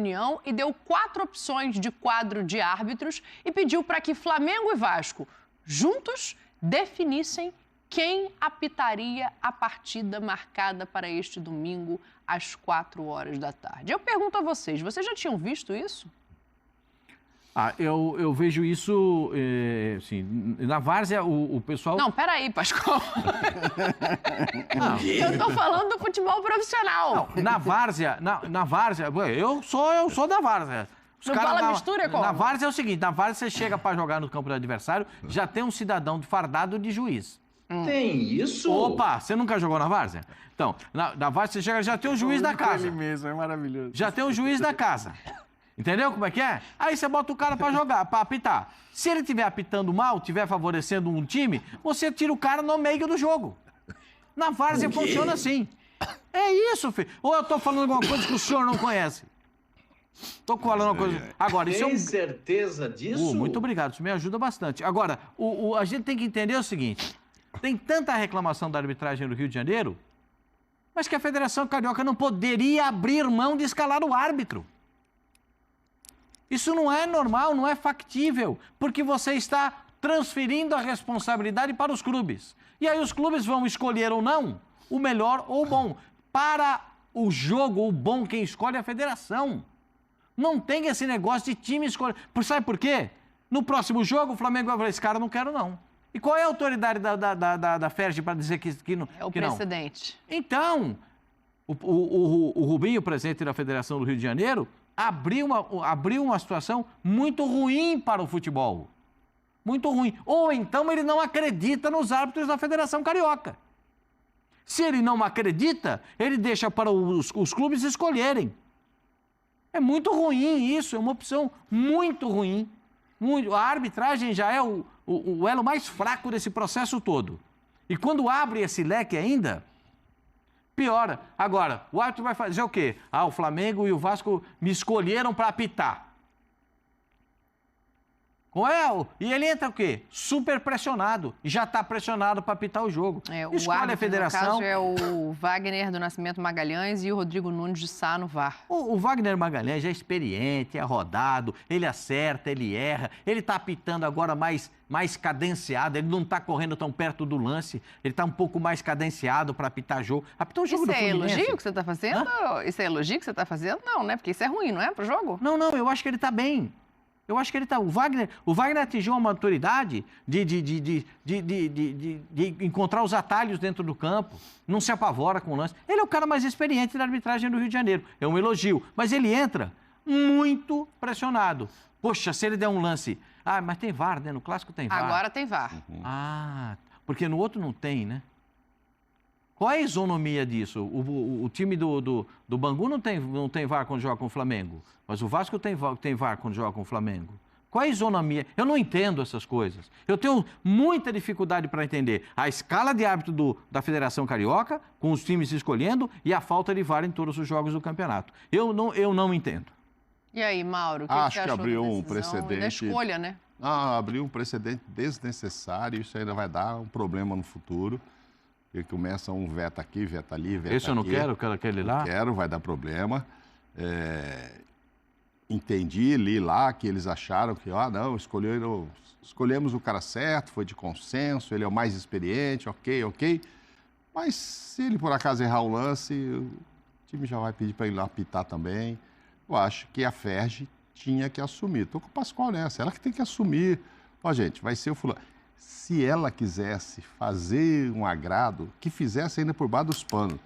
reunião e deu 4 opções de quadro de árbitros e pediu para que Flamengo e Vasco, juntos, definissem quem apitaria a partida marcada para este domingo às 4h. Eu pergunto a vocês já tinham visto isso? Eu vejo isso, assim, na várzea o pessoal... Não, peraí, Pascoal. Eu tô falando do futebol profissional. Não, na várzea, eu sou da várzea. No bola mistura como? Na várzea é o seguinte, na várzea você chega para jogar no campo do adversário, já tem um cidadão fardado de juiz. Tem isso? Opa, você nunca jogou na várzea? Então, na várzea você chega, já tem o juiz da casa. Ele mesmo, é maravilhoso. Já tem o juiz da casa. Entendeu como é que é? Aí você bota o cara pra jogar, pra apitar. Se ele estiver apitando mal, estiver favorecendo um time, você tira o cara no meio do jogo. Na várzea funciona assim. É isso, filho. Ou eu tô falando alguma coisa que o senhor não conhece? Tô falando uma coisa... Agora, isso Tem certeza disso? Muito obrigado, isso me ajuda bastante. Agora, a gente tem que entender o seguinte. Tem tanta reclamação da arbitragem no Rio de Janeiro, mas que a Federação Carioca não poderia abrir mão de escalar o árbitro. Isso não é normal, não é factível, porque você está transferindo a responsabilidade para os clubes. E aí os clubes vão escolher ou não o melhor ou o bom. Para o jogo, o bom quem escolhe é a federação. Não tem esse negócio de time escolher. Sabe por quê? No próximo jogo o Flamengo vai falar, esse cara não quero não. E qual é a autoridade da FERJ para dizer que não? É o precedente. Então, o Rubinho, presidente da Federação do Rio de Janeiro, abriu uma situação muito ruim para o futebol. Muito ruim. Ou então ele não acredita nos árbitros da Federação Carioca. Se ele não acredita, ele deixa para os clubes escolherem. É muito ruim isso, é uma opção muito ruim. A arbitragem já é o elo mais fraco desse processo todo. E quando abre esse leque ainda... piora. Agora, o árbitro vai fazer o quê? O Flamengo e o Vasco me escolheram para apitar. E ele entra o quê? Super pressionado. E já está pressionado para apitar o jogo. O árbitro, a federação... no caso, é o Wagner do Nascimento Magalhães e o Rodrigo Nunes de Sá no VAR. O Wagner Magalhães é experiente, é rodado, ele acerta, ele erra. Ele está apitando agora mais cadenciado, ele não está correndo tão perto do lance, ele está um pouco mais cadenciado para apitar jogo. Apitou o jogo do Fluminense. Isso é elogio que você está fazendo? Isso é elogio que você está fazendo? Não, né? Porque isso é ruim, não é, para o jogo? Não, eu acho que ele está bem. Eu acho que ele está... O Wagner atingiu uma maturidade de encontrar os atalhos dentro do campo, não se apavora com o lance. Ele é o cara mais experiente da arbitragem do Rio de Janeiro. É um elogio. Mas ele entra muito pressionado. Poxa, se ele der um lance... mas tem VAR, né? No clássico tem VAR. Agora tem VAR. Porque no outro não tem, né? Qual é a isonomia disso? O time do Bangu não tem VAR quando joga com o Flamengo, mas o Vasco tem VAR quando joga com o Flamengo. Qual é a isonomia? Eu não entendo essas coisas. Eu tenho muita dificuldade para entender a escala de árbitro da Federação Carioca, com os times escolhendo, e a falta de VAR em todos os jogos do campeonato. Eu não entendo. E aí, Mauro, o que Acho você achou que abriu da um decisão precedente. e da escolha, né? Abriu um precedente desnecessário, isso ainda vai dar um problema no futuro. Porque começa um veta aqui, veta ali, veta aqui. Esse eu não quero aquele lá. Não quero, vai dar problema. Li lá que eles acharam que, escolhemos o cara certo, foi de consenso, ele é o mais experiente, ok. Mas se ele por acaso errar o lance, o time já vai pedir para ele lá apitar também. Eu acho que a FERJ tinha que assumir. Estou com o Pascoal nessa, ela que tem que assumir. Gente, vai ser o fulano. Se ela quisesse fazer um agrado, que fizesse ainda por baixo dos panos.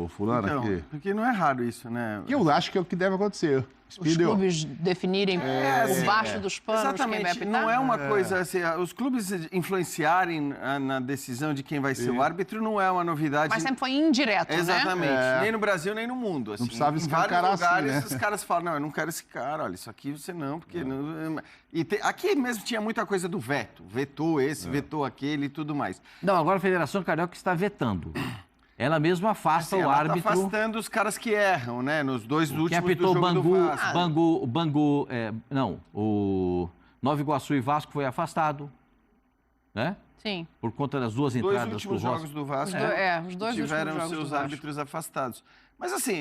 Fulano aqui. Porque não é raro isso, né? Eu acho que é o que deve acontecer. Os clubes definirem por baixo dos panos exatamente, quem vai apitar? Não é uma coisa assim, os clubes influenciarem na decisão de quem vai ser o árbitro não é uma novidade. Mas sempre foi indireto, exatamente, nem no Brasil nem no mundo. Assim, não precisava em vários lugares assim, né? os caras falam, não, eu não quero esse cara, olha, isso aqui você não, porque... aqui mesmo tinha muita coisa do veto, vetou esse, vetou aquele e tudo mais. Não, agora a Federação Carioca está vetando. Ela mesma afasta o árbitro. Ela está afastando os caras que erram, né? Nos dois últimos quem apitou do jogo do Vasco. O Nova Iguaçu e Vasco foi afastado, né? Sim. Por conta das duas entradas. Os dois últimos jogos do Vasco os dois tiveram últimos jogos seus do Vasco. árbitros afastados. Mas assim,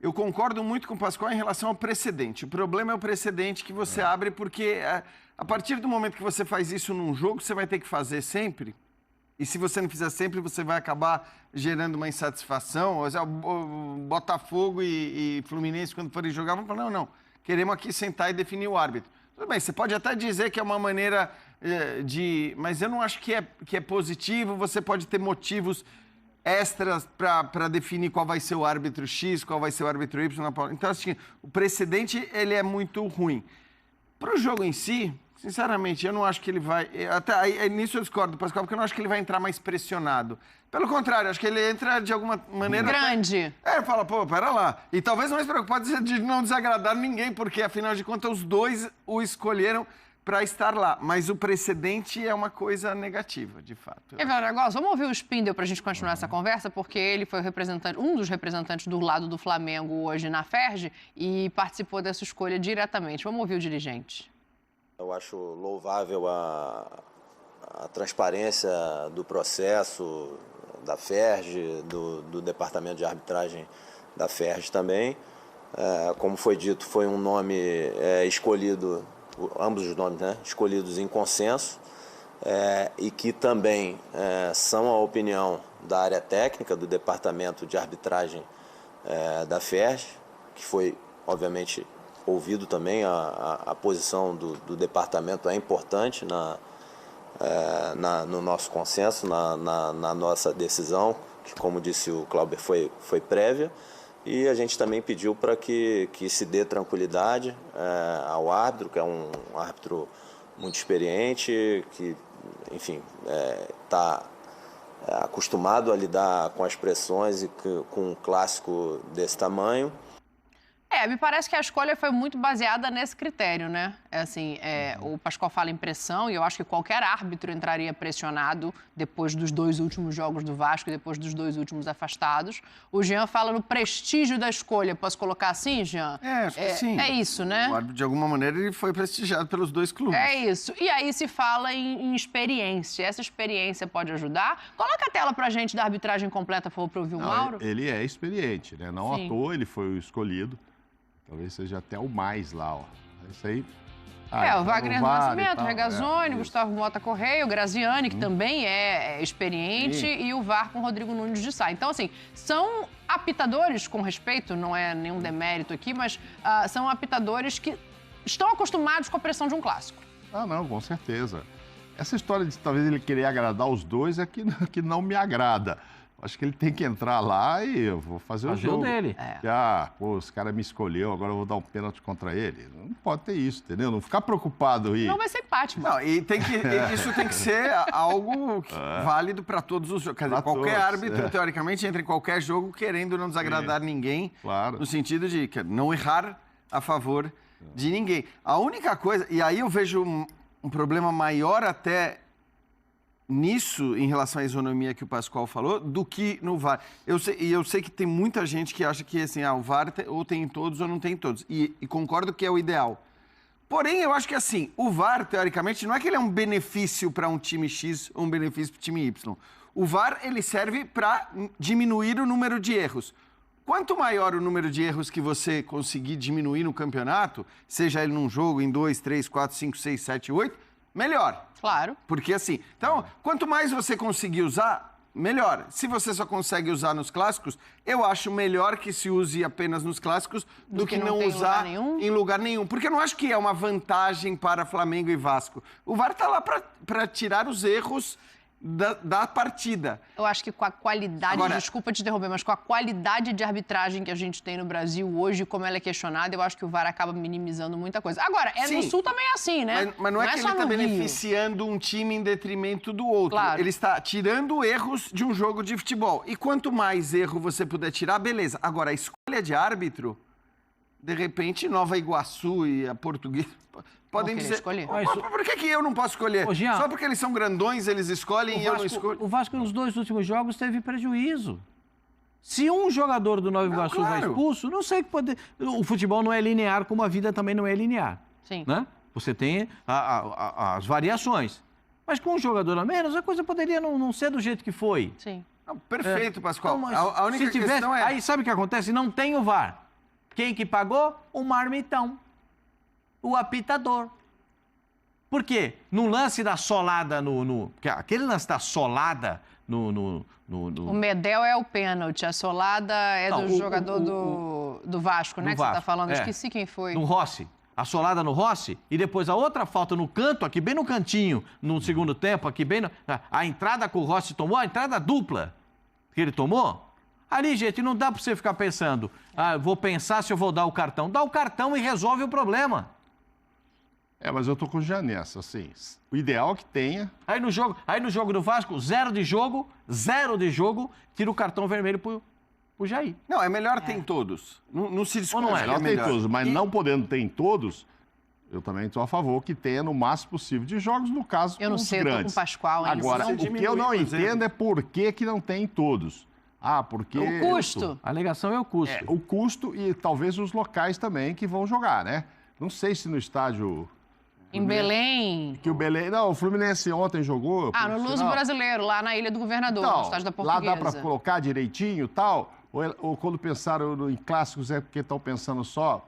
Eu concordo muito com o Pascoal em relação ao precedente. O problema é o precedente que você abre, porque a partir do momento que você faz isso num jogo, você vai ter que fazer sempre. E se você não fizer sempre, você vai acabar gerando uma insatisfação. Ou seja, o Botafogo e Fluminense, quando forem jogar, vão falar, não, queremos aqui sentar e definir o árbitro. Tudo bem, você pode até dizer que é uma maneira mas eu não acho que é positivo. Você pode ter motivos extras para definir qual vai ser o árbitro X, qual vai ser o árbitro Y. Então, assim, o precedente ele é muito ruim. Para o jogo em si, sinceramente, eu não acho que ele vai... Até nisso eu discordo do Pascoal, porque eu não acho que ele vai entrar mais pressionado. Pelo contrário, acho que ele entra de alguma maneira... Grande. Fala, pô, pera lá. E talvez mais preocupado de não desagradar ninguém, porque, afinal de contas, os dois o escolheram para estar lá. Mas o precedente é uma coisa negativa, de fato. Quer ver um negócio? Vamos ouvir o Spindel para a gente continuar essa conversa, porque ele foi um dos representantes do lado do Flamengo hoje na FERJ e participou dessa escolha diretamente. Vamos ouvir o dirigente. Eu acho louvável a transparência do processo da FERJ, do Departamento de Arbitragem da FERJ também. Como foi dito, foi um nome escolhido, ambos os nomes, né, escolhidos em consenso, e que também são a opinião da área técnica do Departamento de Arbitragem da FERJ, que foi, obviamente, ouvido também. A posição do departamento é importante no nosso consenso, na nossa decisão, que, como disse o Clauber, foi prévia. E a gente também pediu para que se dê tranquilidade ao árbitro, que é um árbitro muito experiente, que, enfim, está acostumado a lidar com as pressões e com um clássico desse tamanho. Me parece que a escolha foi muito baseada nesse critério, né? O Pascoal fala em pressão e eu acho que qualquer árbitro entraria pressionado depois dos 2 últimos jogos do Vasco e depois dos 2 últimos afastados. O Jean fala no prestígio da escolha. Posso colocar assim, Jean? Acho que sim. É isso, né? O árbitro, de alguma maneira, ele foi prestigiado pelos 2 clubes. É isso. E aí se fala em experiência. Essa experiência pode ajudar? Coloca a tela pra gente da arbitragem completa, por favor, para ouvir o Mauro. Ele é experiente, né? Não à toa ele foi o escolhido. Talvez seja até o mais lá, ó. Isso aí... o Wagner Nascimento, Regazzoni, Gustavo Mota Correia, o Graziani, que também é experiente, e o VAR com Rodrigo Nunes de Sá. Então, assim, são apitadores, com respeito, não é nenhum demérito aqui, mas são apitadores que estão acostumados com a pressão de um clássico. Não, com certeza. Essa história de talvez ele querer agradar os dois é que não me agrada. Acho que ele tem que entrar lá e eu vou fazer o jogo dele. Os caras me escolheu, agora eu vou dar um pênalti contra ele. Não pode ter isso, entendeu? Não ficar preocupado aí. Não vai ser empate, mano. Não, isso tem que ser algo válido para todos os jogos. Quer dizer, qualquer árbitro, teoricamente, entra em qualquer jogo querendo não desagradar ninguém. Claro. No sentido de não errar a favor de ninguém. A única coisa... E aí eu vejo um problema maior até... nisso, em relação à isonomia que o Pascoal falou, do que no VAR. Eu sei que tem muita gente que acha que assim, o VAR ou tem em todos ou não tem em todos. E concordo que é o ideal. Porém, eu acho que assim, o VAR, teoricamente, não é que ele é um benefício para um time X ou um benefício para o time Y. O VAR, ele serve para diminuir o número de erros. Quanto maior o número de erros que você conseguir diminuir no campeonato, seja ele num jogo, em 2, 3, 4, 5, 6, 7, 8, melhor. Claro. Porque assim, então, quanto mais você conseguir usar, melhor. Se você só consegue usar nos clássicos, eu acho melhor que se use apenas nos clássicos do que não usar em lugar nenhum. Porque eu não acho que é uma vantagem para Flamengo e Vasco. O VAR está lá para tirar os erros da partida. Eu acho que com a qualidade, Agora, desculpa te interromper, mas com a qualidade de arbitragem que a gente tem no Brasil hoje, como ela é questionada, eu acho que o VAR acaba minimizando muita coisa. Agora, no Sul também é assim, né? Mas não é que ele está beneficiando um time em detrimento do outro. Claro. Ele está tirando erros de um jogo de futebol. E quanto mais erro você puder tirar, beleza. Agora, a escolha de árbitro, de repente, Nova Iguaçu e a Portuguesa... podem dizer, por que eu não posso escolher? Só porque eles são grandões, eles escolhem e eu não escolho? O Vasco, nos 2 últimos jogos, teve prejuízo. Se um jogador do Nova Iguaçu vai expulso, não sei que pode... O futebol não é linear, como a vida também não é linear. Sim. Né? Você tem as variações. Mas com um jogador a menos, a coisa poderia não ser do jeito que foi. Sim. Não, perfeito, Pascoal. Então, a única questão é... Aí sabe o que acontece? Não tem o VAR. Quem que pagou? O marmitão. O apitador. Por quê? No lance da solada aquele lance da solada O Medel é o pênalti, a solada é do jogador do Vasco, né? Que você tá falando. Esqueci quem foi. No Rossi. A solada no Rossi e depois a outra falta no canto, aqui bem no cantinho, no segundo tempo, aqui bem... A entrada que o Rossi tomou, a entrada dupla que ele tomou. Ali, gente, não dá pra você ficar pensando, vou pensar se eu vou dar o cartão. Dá o cartão e resolve o problema. Mas eu tô com o Jean nessa, assim. O ideal é que tenha. Aí no jogo do Vasco, 0 de jogo, tira o cartão vermelho pro Jair. Não, é melhor ter em todos. Não se discute. Ou não é? Melhor ter em todos, mas não podendo ter em todos, eu também estou a favor que tenha no máximo possível de jogos, no caso, eu não sei, eu tô com o Pascoal ainda. Agora, o que eu não entendo é por que não tem em todos. Porque... O custo. A alegação é o custo. O custo e talvez os locais também que vão jogar, né? Não sei se no estádio... Em Belém. Que o Belém... Não, o Fluminense ontem jogou... No Luso Brasileiro, lá na Ilha do Governador, no estádio da Portuguesa. Lá dá para colocar direitinho e tal? Ou quando pensaram em clássicos é porque estão pensando só,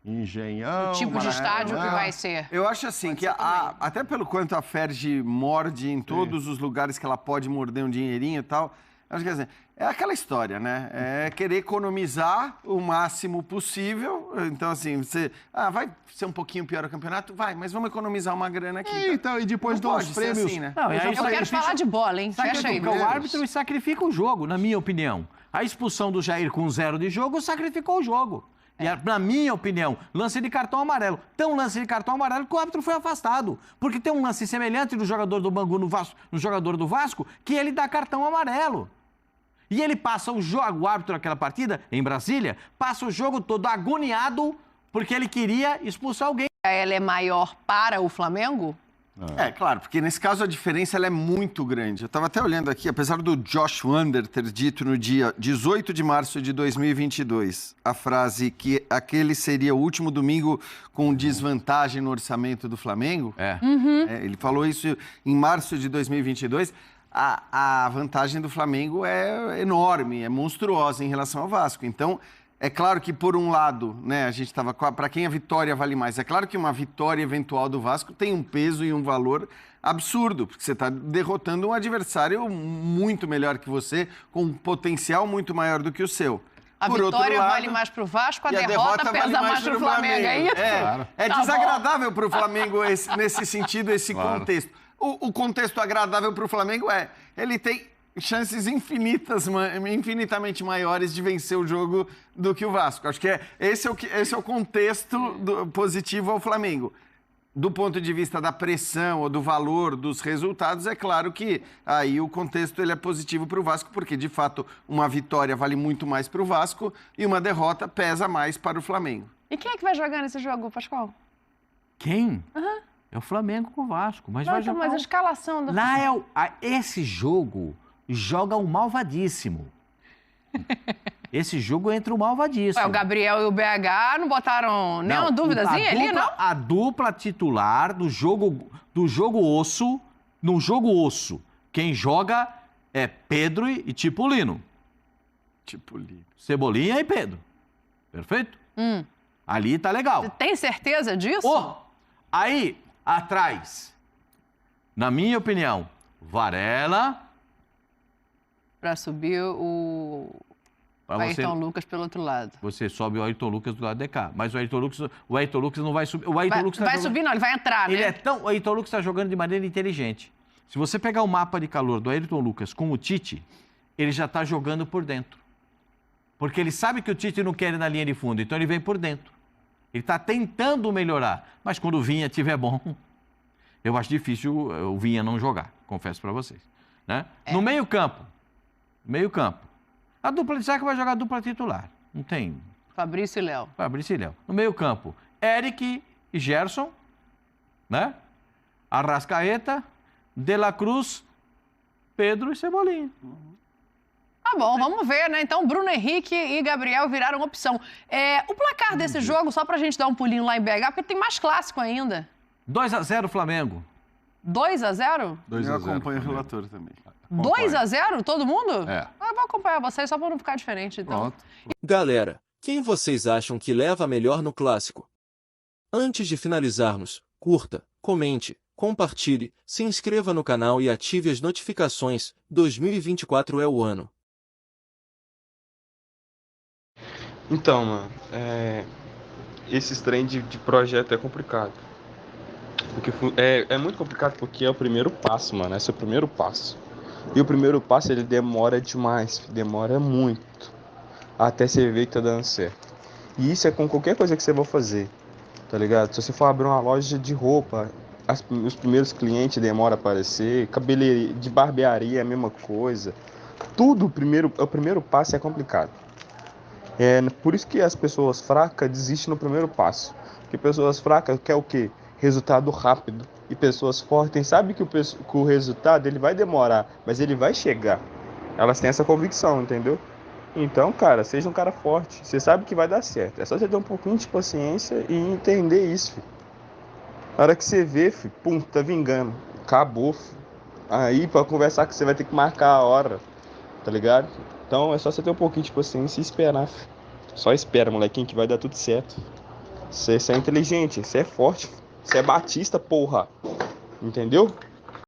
Engenhão... O tipo de estádio que vai ser. Eu acho assim, que até pelo quanto a Ferge morde em todos os lugares que ela pode morder um dinheirinho e tal, acho que assim, é aquela história, né? É querer economizar o máximo possível. Então, assim, você... vai ser um pouquinho pior o campeonato? Vai, mas vamos economizar uma grana aqui. Então, e depois não dá pode os ser prêmios... assim, né? Eu quero falar de bola, hein? Fecha aí. O árbitro sacrifica o jogo, na minha opinião. A expulsão do Jair com 0 de jogo sacrificou o jogo. E, na minha opinião, lance de cartão amarelo. Tem um lance de cartão amarelo que o árbitro foi afastado. Porque tem um lance semelhante do jogador do Bangu no jogador do Vasco, que ele dá cartão amarelo. E ele passa o jogo, o árbitro daquela partida, em Brasília, passa o jogo todo agoniado porque ele queria expulsar alguém. Ela é maior para o Flamengo? Claro, porque nesse caso a diferença ela é muito grande. Eu estava até olhando aqui, apesar do Josh Wander ter dito no dia 18 de março de 2022 a frase que aquele seria o último domingo com desvantagem no orçamento do Flamengo. Ele falou isso em março de 2022. A vantagem do Flamengo é enorme, é monstruosa em relação ao Vasco. Então, é claro que, por um lado, né, a gente estava... Para quem a vitória vale mais? É claro que uma vitória eventual do Vasco tem um peso e um valor absurdo, porque você está derrotando um adversário muito melhor que você, com um potencial muito maior do que o seu. A vitória vale mais para o Vasco, a derrota pesa mais para o Flamengo. É isso? É desagradável para o Flamengo nesse sentido, esse contexto. O contexto agradável para o Flamengo ele tem chances infinitamente maiores de vencer o jogo do que o Vasco. Acho que esse é o contexto positivo ao Flamengo. Do ponto de vista da pressão ou do valor dos resultados, é claro que aí o contexto ele é positivo para o Vasco, porque, de fato, uma vitória vale muito mais para o Vasco e uma derrota pesa mais para o Flamengo. E quem é que vai jogar nesse jogo, Pascoal? Quem? É o Flamengo com o Vasco. Mas vai jogar... Mas a escalação do... Lá esse jogo joga o malvadíssimo. Esse jogo entra o malvadíssimo. O Gabriel e o BH não botaram nenhuma duvidazinha ali, não? A dupla titular do jogo osso, no jogo osso, quem joga é Pedro e Tipolino. Cebolinha e Pedro. Perfeito? Ali tá legal. Você tem certeza disso? Aí, atrás, na minha opinião, Varela... Para subir o Ayrton Lucas pelo outro lado. Você sobe o Ayrton Lucas do lado de cá. Mas o Ayrton Lucas não vai subir. O Ayrton Lucas vai subir, não, ele vai entrar, né? O Ayrton Lucas está jogando de maneira inteligente. Se você pegar o mapa de calor do Ayrton Lucas com o Tite, ele já está jogando por dentro. Porque ele sabe que o Tite não quer ir na linha de fundo, então ele vem por dentro. Ele está tentando melhorar. Mas quando o Vinha estiver bom, eu acho difícil o Vinha não jogar, confesso para vocês. Né? No meio-campo. A dupla de zaga vai jogar a dupla titular. Não tem... Fabrício e Léo. No meio-campo, Eric e Gerson, né? Arrascaeta, De La Cruz, Pedro e Cebolinha. Tá bom, vamos ver, né? Então, Bruno Henrique e Gabriel viraram opção. O placar desse jogo, só pra gente dar um pulinho lá em BH, porque tem mais clássico ainda. 2-0 Flamengo. 2-0? Eu acompanho o relator também. 2-0? Todo mundo? É. Eu vou acompanhar vocês só pra não ficar diferente, então. Pronto. Galera, Quem vocês acham que leva a melhor no clássico? Antes de finalizarmos, curta, comente, compartilhe, se inscreva no canal e ative as notificações. 2024 é o ano. Então, mano, esses trem de projeto é complicado. Porque é muito complicado porque é o primeiro passo, mano. Esse é o primeiro passo. E o primeiro passo, ele demora demais. Demora muito. Até você ver que tá dando certo. E isso é com qualquer coisa que você for fazer. Tá ligado? Se você for abrir uma loja de roupa, os primeiros clientes demoram a aparecer. Cabeleireiro, de barbearia é a mesma coisa. Tudo, o primeiro passo é complicado. Por isso que as pessoas fracas desistem no primeiro passo. Porque pessoas fracas querem o quê? Resultado rápido. E pessoas fortes sabem que o resultado ele vai demorar, mas ele vai chegar. Elas têm essa convicção, entendeu? Então, cara, seja um cara forte. Você sabe que vai dar certo. É só você ter um pouquinho de paciência e entender isso, filho. Na hora que você vê, filho, pum, tá vingando. Acabou, filho. Aí, pra conversar com você vai ter que marcar a hora. Tá ligado? Então, é só você ter um pouquinho de paciência e esperar, filho. Só espera, molequinho, que vai dar tudo certo. Você é inteligente, você é forte. Você é Batista, porra. Entendeu?